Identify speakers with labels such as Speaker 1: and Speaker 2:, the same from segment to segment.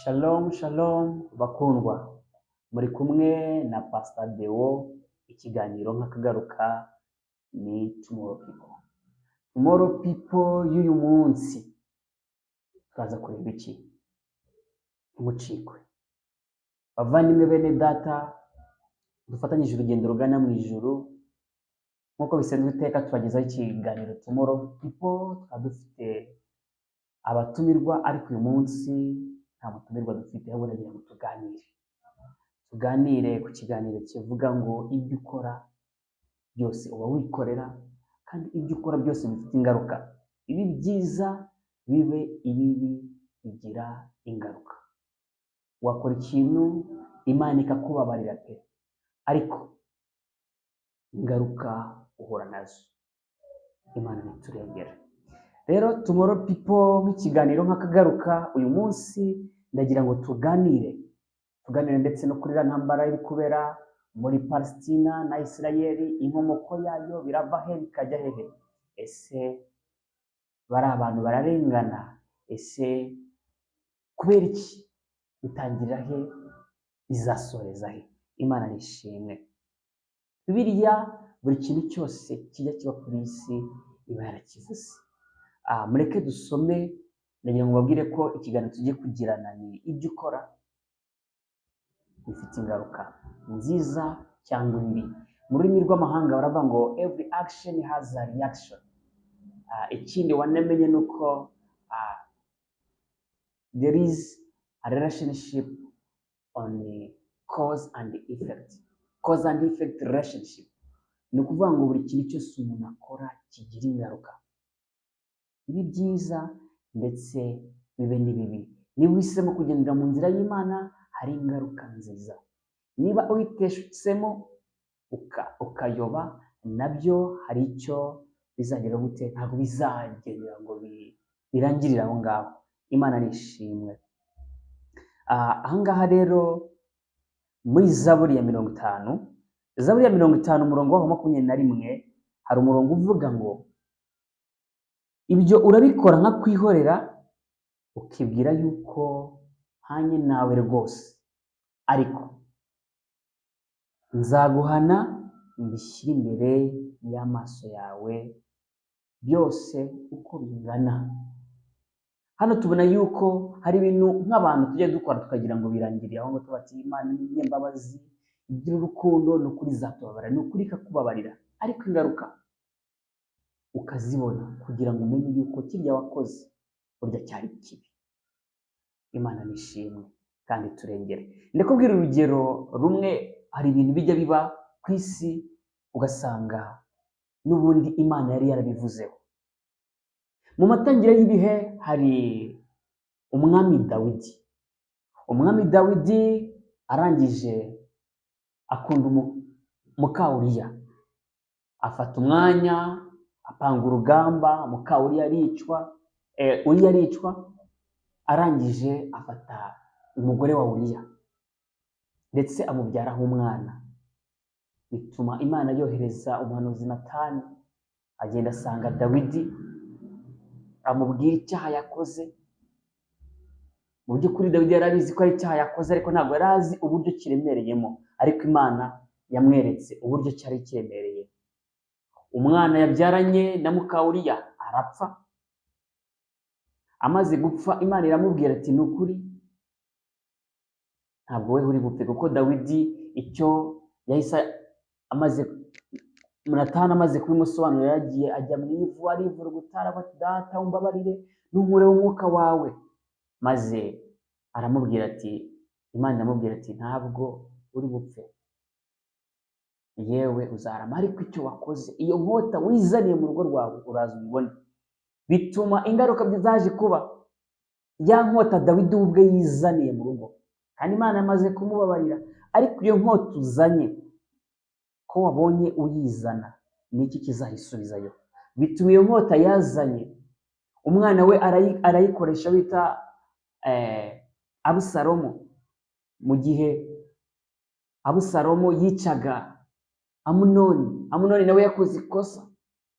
Speaker 1: Shalom, shalom, bakundwa. Muri kumwe na Pastor Deo, ikiganiro nk'akagaruka ni Tomorrow People. Tomorrow People y'uyu munsi turaza kureba iki? Ntimucikwe. Bavandimwe bene data, dufatanyije urugendo rugana mu ijuru. Nk'uko bisanzwe iteka tubagezaho ikiganiro Tomorrow People, tukaba dufite abatumirwa, ariko uyu munsi nta mutumirwa dufite, ahubwo nagira ngo tuganire ku kiganiro kivuga ngo ibyo ukora byose uba wikorera, kandi ibyo ukora byose bifite ingaruka. Ibi byiza bibe, ibibi bigira ingaruka. Wakora ikintu Imana ikakubabarira pe, ariko ingaruka uhura nazo Imana ntiturengere. Rero Tomorrow People nk'ikiganiro nk'akagaruka, uyu munsi ndagira ngo tuganire ndetse no kuri ntambara iri kubera muri Palestina na Isirayeli. Inkomoko yayo birava he bikajya hehe? Ese bari abantu bararengana? Ese kubera iki? Bitangirira he? Bizasoreza he? Imana nishimwe. Bibiliya buri kintu cyose kijya kiba kuri isi iba yarakivuze. Mureke dusome, ndagira ngo babwire ko ikiganiro tugiye kugirana ni ibyo ukora bifite ingaruka nziza cyangwa mbi. Mu rurimi rw'amahanga baravuga ngo every action has a reaction. Ikindi wanamenye ni uko there is a relationship on cause and effect. Cause and effect relationship. Ni ukuvuga ngo buri kintu cyose umuntu akora kigira ingaruka. Ibi byiza ndetse bibe n'ibibi. Niba uhisemo kugendera mu nzira y'Imana, hari ingaruka nziza. Niba uhiteshutsemo ukayoba, nabyo hari icyo bizagera gute? Ntabwo bizagendera ngo birangirire aho ngaho. Imana nishimwe. Ahangaha rero muri Zaburi ya 50, Zaburi ya 50 umurongo wa 21, hari umurongo uvuga ngo ibyo urabikora nka kwihorera, ukibwira yuko hanye nawe rwose, ariko nzaguhana mbishyire imbere y'amaso yawe byose uko bingana. Hano tubona yuko hari ibintu nk'abantu tujya dukora tukagira ngo birangiriye aho ngo tubati Imana ni imbabazi, igira urukundo, ni ukuri izatubabarira, ni ukuri ikakubabarira, ariko ingaruka ukazibona kugira ngo umenye yuko kirya wakoze burya cyari kibi. Imana nishimwe kandi turengere. Ndakubwira urugero rumwe. Hari ibintu bijya biba ku isi ugasanga n'ubundi Imana yari yarabivuzeho. Mu matangiro y'ibihe hari umwami Dawidi. Umwami Dawidi arangije akunda muka Uriya, afata umwanya apanga urugamba, muka Uriya aricwa, arangije afata umugore wa Uriya ndetse amubyaraho umwana. Bituma Imana yohereza umuhanuzi Natani, agenda asanga Dawidi, amubwira icyaha yakoze. Mu by'ukuri Dawidi yari abizi ko ari icyaha yakoze, ariko ntabwo yari azi uburyo kiremereyemo, ariko Imana yamweretse uburyo cyari kiremereye. Umwana yabyaranye na muka Uriya arapfa. Amaze gupfa, Imana iramubwira ati ni ukuri ntabwo we uri bupfe, kuko Dawidi icyo yahise Natani amaze kubimusobanurira, yagiye ajya mu ivu, arivura gutara, ati data umbabarire n'umure w'umwuka wawe. Maze aramubwira ati, Imana iramubwira ati ntabwo uri bupfe, yewe uzarama, ariko icyo wakoze, iyo nkota wizaniye mu rugo rwawe uraza ubibone. Bituma ingaruka zaje kuba ya nkota Dawidi ubwe yizaniye mu rugo, kandi Imana yamaze kumubabarira, ariko iyo nkota uzanye ko wabonye uyizana, niki kizayisubizayo? Bituma iyo nkota yazanye umwana we arayikoresha bita Abusalomu. Mu gihe Abusalomu yicaga Amunoni nawe yakoze ikosa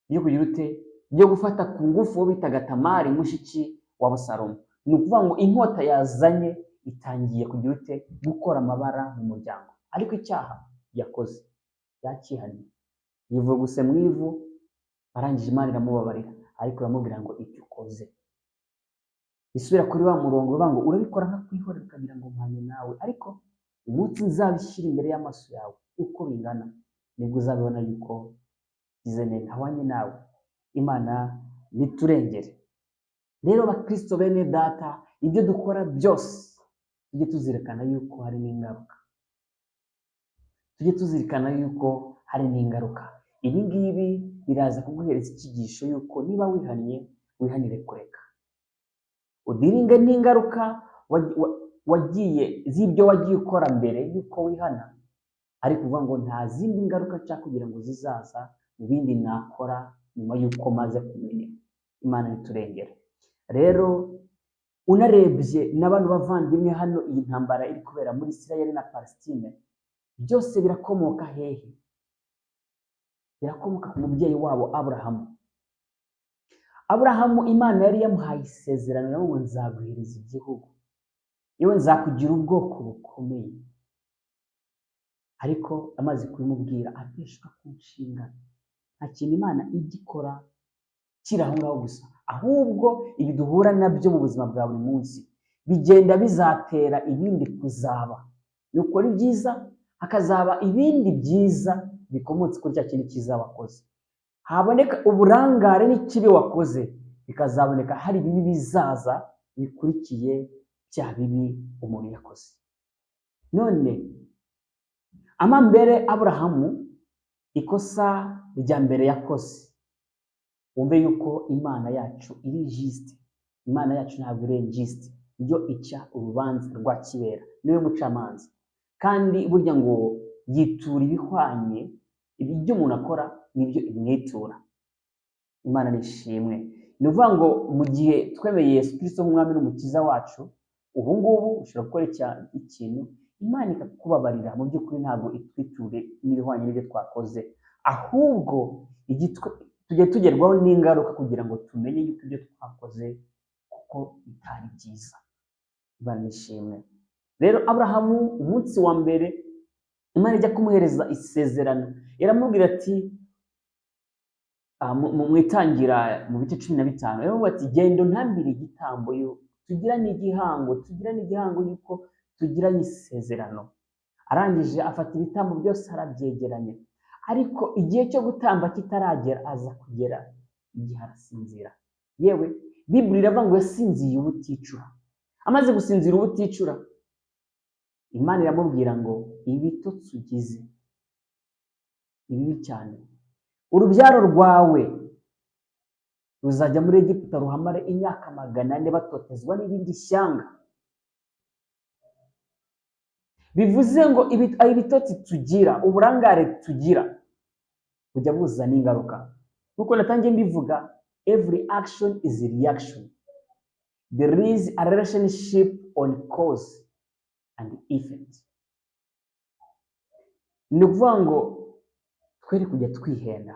Speaker 1: ryo kugira ute, ryo gufata ku ngufu uwo bitaga Tamari mushiki wa Abusalomu. Ni ukuvuga ngo inkota yazanye itangiye kugira ute gukora amabara mu muryango, ariko icyaha yakoze yakihannye, yivuguse mu ivu, arangije Imana iramubabarira, ariko iramubwira ngo icyo ukoze isubira kuri wa murongo uvuga ngo urabikora nka kwihorera ukagira ngo mpanye nawe, ariko umunsi nzabishyira imbere y'amaso yawe uko bingana nibwo uzabibona yuko gize neza hawanye nawe. Imana niturengere. Rero bakristo bene data, ibyo dukora byose tujye tuzirikana yuko hari n'ingaruka, tujye tuzirikana yuko hari n'ingaruka. Ibi ngibi biraza kuguhereza icyigisho yuko niba wihannye wihanire kureka, udiringe n'ingaruka wagiye z'ibyo wagiye ukora mbere yuko wihana, ariko uvuga ngo nta zindi ngaruka nshaka kugira ngo zizaza mu bindi nakora nyuma yuko maze kumenya. Imana niturengere. Rero unarebye n'abantu bavandimwe hano, iyi ntambara iri kubera muri Isirayeli na Palestine, byose birakomoka hehe? Birakomoka ku mubyeyi wabo Aburahamu. Aburahamu Imana yari yamuhaye isezerano ngo nzaguhereza igihugu, yewe nzakugira ubwoko bukomeye, ariko amaze kubimubwira ateshwa ku nshingano. Nta kintu Imana igikora kiri aho ngaho gusa, ahubwo ibi duhura nabyo mu buzima bwa buri munsi bigenda bizatera ibindi kuzaba. Nukora ibyiza hakazaba ibindi byiza bikomotse kuri cya kintu cyiza wakoze. Haboneka uburangare n'ikibi wakoze, bikazaboneka hari ibibi bizaza bikurikiye bya bibi umuntu yakoze. None amambere Aburahamu, ikosa rya mbere yakoze, wumve yuko Imana yacu iri juste. Imana yacu ntabwo iri injuste, yo ica urubanza rwa kibera, niwe mucamanza, kandi burya ngo yitura ibihwanye ibyo umuntu akora nibyo imwitura. Imana nishimwe. Ni ukuvuga ngo mu gihe twemeye Yesu Kristo nk'umwami n'umukiza wacu, ubu ngubu ushobora gukora ikintu Imana ikakubabarira, mu by'ukuri ntabwo itwiture n'ibihwanye n'ibyo twakoze, ahubwo tujye tugerwaho n'ingaruka kugira ngo tumenye yuko ibyo twakoze kuko bitari byiza. Imana nishimwe. Rero Aburahamu umunsi wa mbere Imana ijya kumuhereza isezerano, iramubwira ati mu itangira mu bice 15, iramubwira ati genda untambire igitambo, tugirane igihango yuko tugiranye isezerano. Arangije afata ibitambo byose arabyegeranya, ariko igihe cyo gutamba kitaragera aza kugera igihe arasinzira. Yewe Biblia iravuga ngo yasinziye ubuticura. Amaze gusinzira ubuticura, Imana iramubwira ngo ibitotsi ugize ni bibi cyane, urubyaro rwawe ruzajya muri Egiputa ruhamare imyaka 400 batotezwa n'irindi shyanga. Bivuze ngo ibitotsi tugira, uburangare tugira bujya buzana ingaruka. Kuko natangiye mbivuga, every action is a reaction. There is a relationship on cause and effect. Ni ukuvuga ngo twere kujya twihenda.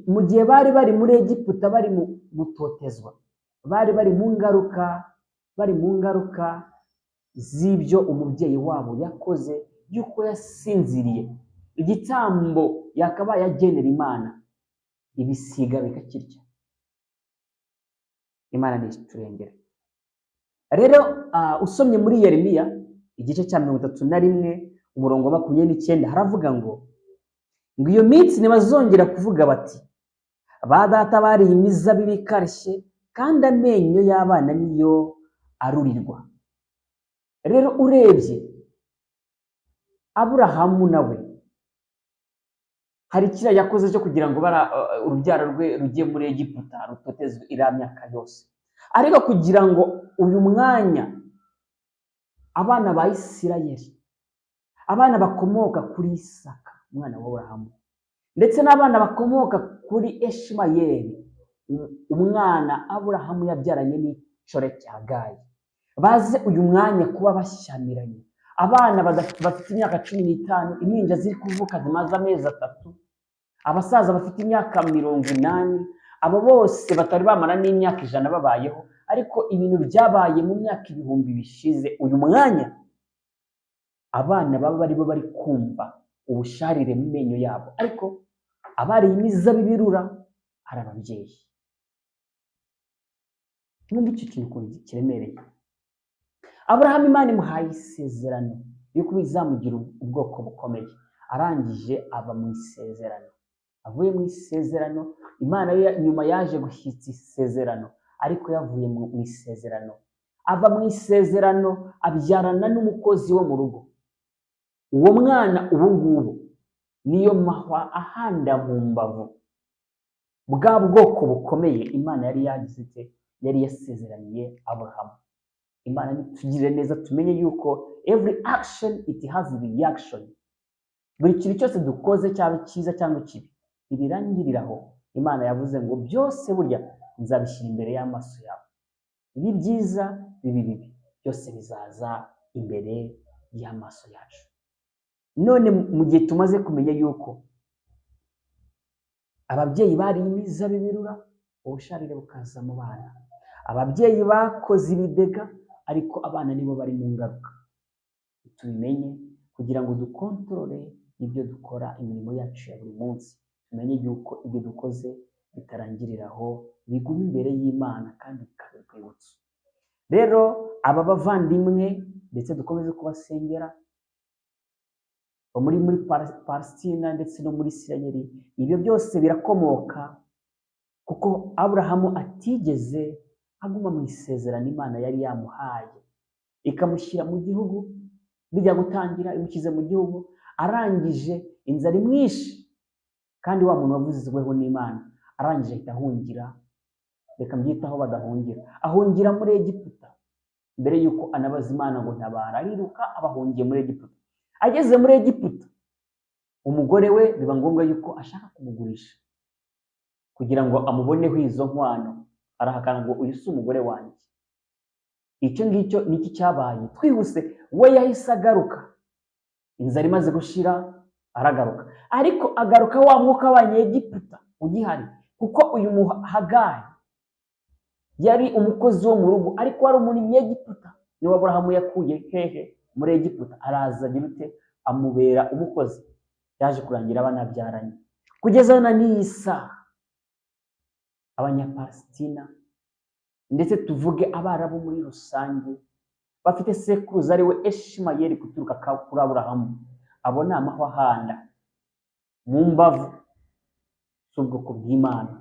Speaker 1: Mu gihe bari muri Egiputa bari mu gutotezwa, bari mu ngaruka z'ibyo umubyeyi wabo yakoze, yuko yasinziriye. Igitambo yakabaye agenera Imana, ibisiga bikakirya. Imana niturengere. Rero usomye muri Yeremiya igice cya 31 umurongo wa 29 haravuga ngo iyo minsi ntibazongera kuvuga bati ba data bari imizabibu ikarishye kandi amenyo y'abana niyo arurirwa. Rero urebye Aburahamu nawe hari kiriya yakoze cyo kugira ngo urubyaro rwe rugiye muri Egiputa rutotezwe iriya myaka yose, ariko kugira ngo uyu mwanya abana ba Isirayeli, abana bakomoka kuri Isaka umwana wa Aburahamu, ndetse n'abana bakomoka kuri Ishimayeli umwana Aburahamu yabyaranye n'icore cya Gayi, baze uyu mwanya kuba bashyamiranye. Abana bafite imyaka 15, impinja ziri kuvuka zimaze amezi 3, abasaza bafite imyaka 80, abo bose batari bamara n'imyaka 100 babayeho, ariko ibintu byabaye mu myaka ibihumbi bishize, uyu mwanya abana baba baribo bari kumva ubusharire mu menyo yabo, ariko abariye imizabibu irura hari ababyeyi. Numva icyo kintu ukuntu kiremereye. Aburahamu Imana imuhaye isezerano yuko izamugira ubwoko bukomeye, arangije ava mu isezerano. Avuye mu isezerano, Imana yo nyuma yaje gushyitsa isezerano, ariko yavuye mu isezerano, ava mu isezerano abyarana n'umukozi wo mu rugo. Uwo mwana ubu ngubu niyo mahwa ahanda mu mbavu, bwa bwoko bukomeye Imana yari yagize yari yasezeraniye Aburahamu. Imana nitugirire neza tumenye yuko every action it has a reaction. Buri kintu cyose dukoze, cyaba cyiza cyangwa kibi, ibirangirira aho. Imana yavuze ngo byose burya nzabishyira imbere y'amaso yawe, ibi byiza bibi bibi byose bizaza imbere y'amaso yacu. None mu gihe tumaze kumenya yuko ababyeyi bariye imizabibu irura, ubusharire bukaza mu bana, ababyeyi bakoze ibidega, ariko abana nibo bari mu ngaruka. Tubimenye kugira ngo dukontorore ibyo dukora, imirimo yacu ya buri munsi, tumenye yuko ibyo dukoze bitarangirira aho, biguma imbere y'Imana kandi bikaba urwibutso. Rero aba bavandimwe ndetse dukomeze kubasengera muri Palestina ndetse no muri Isirayeli, ibyo byose birakomoka kuko Aburahamu atigeze aguma mu isezerano Imana yari yamuhaye, ikamushyira mu gihugu. Bijya gutangira imushyize mu gihugu, arangije inzara imwishe, kandi wa muntu wavuzweho n'Imana arangije ahita ahungira, reka mbyitaho badahungira, ahungira muri Egiputa mbere yuko anabaza Imana ngo ntabara, ariruka abahungiye muri Egiputa. Ageze muri Egiputa, umugore we biba ngombwa yuko ashaka kumugurisha kugira ngo amuboneho izo nkwano. Arahakana ngo uyu si umugore wanjye. Icyo ngicyo niki cyabaye? Twihuse we yahise agaruka, inzara imaze gushira aragaruka, ariko agaruka wa mwuka w'Abanyegiputa ugihari, kuko uyu Hagari yari umukozi wo mu rugo, ariko wari Umunyegiputa. Niwe Aburahamu yakuye hehe? Muri Egiputa. Araza agira ute? Amubera umukozi. Yaje kurangira banabyaranye. Kugeza na n'iyi saha Abanyapalestina ndetse tuvuge Abarabu muri rusange bafite sekuruza ari we Ishimayeli guturuka kuri Aburahamu. Abo ni amahwa ahanda mu mbavu z'ubwoko bw'Imana,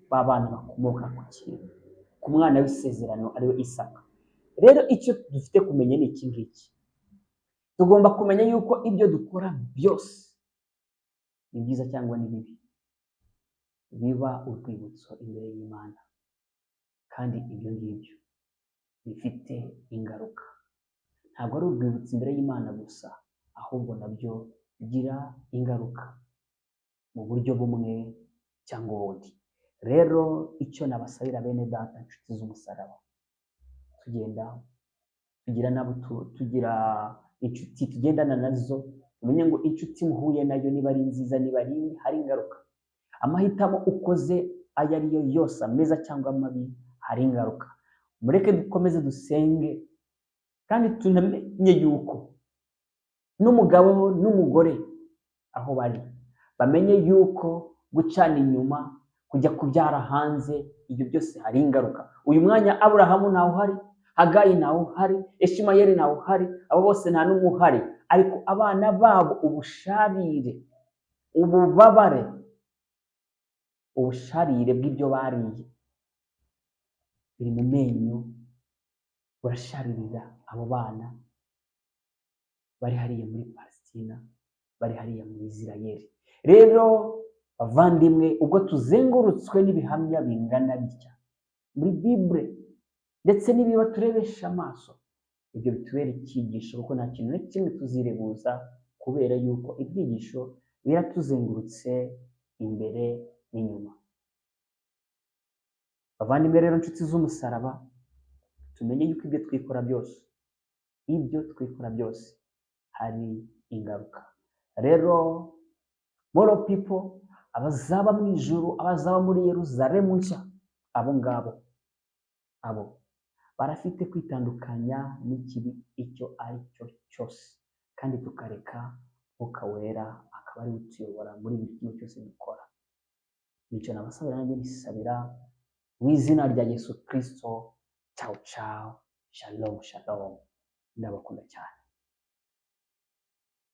Speaker 1: b'abana bakomoka ku mwana w'isezerano ari we Isaka. Rero icyo dufite kumenya ni iki ngiki. Tugomba kumenya yuko ibyo dukora byose, ni byiza cyangwa ni bibi, biba urwibutso imbere y'Imana, kandi ibyo ngibyo bifite ingaruka. Ntabwo ari urwibutso imbere y'Imana gusa, ahubwo nabyo bigira ingaruka mu buryo bumwe cyangwa ubundi. Rero icyo nabasabira bene data, inshuti z'umusaraba, tugira inshuti tugendana nazo, tumenye ngo inshuti muhuye nayo niba ari nziza niba ari mbi, hari ingaruka. Amahitamo ukoze ayo ari yo yose, ameza cyangwa amabi, hari ingaruka. Mureke dukomeze dusenge, kandi tunamenye yuko n'umugabo n'umugore aho bari bamenye yuko gucana inyuma, kujya kubyara hanze, ibyo byose hari ingaruka. Uyu mwanya Aburahamu ntawe uhari, Hagayi ntawe uhari, Ishimayeli ntawe uhari, abo bose nta n'umwe uhari, ariko abana babo ubusharire, ububabare, ubusharire bw'ibyo bariye biri mu menyo, burasharirira abo bana bari hariya muri Palestina, bari hariya muri Isirayeli. Rero bavandimwe, ubwo tuzengurutswe n'ibihamya bingana bitya muri Bible ndetse n'ibiba turebesha amaso, ibyo bitubera icyigisho, kuko nta kintu na kimwe tuzirebuza, kubera yuko ibyigisho biratuzengurutse imbere n'inyuma. Bavandimwe rero, inshuti z'umusaraba, tumenye yuko ibyo twikora byose hari ingaruka. Rero moral people, abazaba mu ijuru, abazaba muri Yerusalemu nshya, abo ngabo abo barafite kwitandukanya n'ikibi icyo ari cyo cyose, kandi tukareka Mwuka Wera akaba ari we utuyobora muri buri kimwe cyose dukora. Nicyo nabasabira nanjye nisabira mu izina rya Yesu Kristo. Ciao ciao, shalom shalom, ndabakunda cyane.